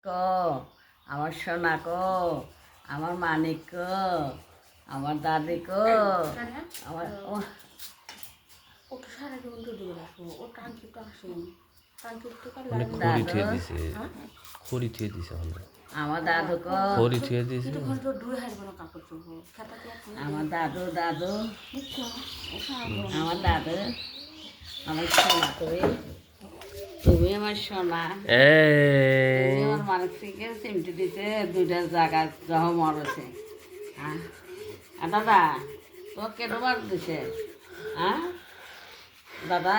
ক আমার সোনা ক আমার মানিক ক আমার দাদি ক আমার ওটা সারা জীবন তো দিয়ে রাখবো ও টাঙ্কি তো আসেন টাঙ্কি তো অনেক খড়ি থুয়ে দিছে খড়ি থুয়ে দিছে আমার দাদু ক খড়ি থুয়ে দিছে কিন্তু ঘরে তো দুই হাজার বড় কাপড় চোপড় খেতা কি আছে আমার দাদু দাদু বুঝছো ও সারা আমার দাদু আমার সোনা তুমি আমার সোনা তুমি আমার মানিক থেকে চিমটি দিতে দুইটা জায়গা জহ মরেছে হ্যাঁ দাদা তো কেটবার দিছে হ্যাঁ দাদা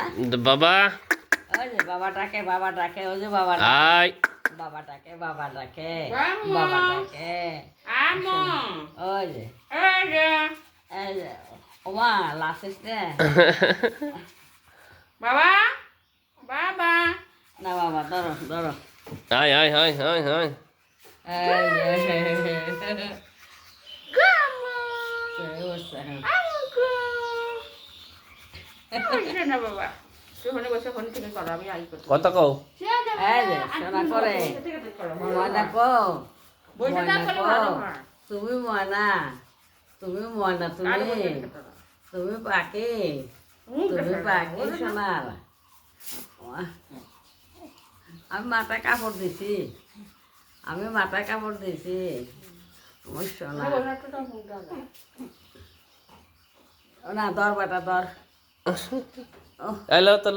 বাবা ওই যে বাবা ডাকে ওই যে বাবা আই বাবা ডাকে Vamos. বাবা ডাকে Amo. ওই যে Olha. এই যে ওমা লাসিস রে Baba. Baba. না বাবা ধরো I I I I I এই যে Kamu. সেই বসে। Aku. Bisa na baba. Tuh hone basa hone থেকে করা আমি আই করতে কত কও এই যে সোনা করে ময়না কো বইটা না করলে ভালো হয় তুমি ময়না তুমি তুমি পাখি সোনার আমি মাথায় কাপড় দিছি আমার সোনা না দর বেটা দর এলো তো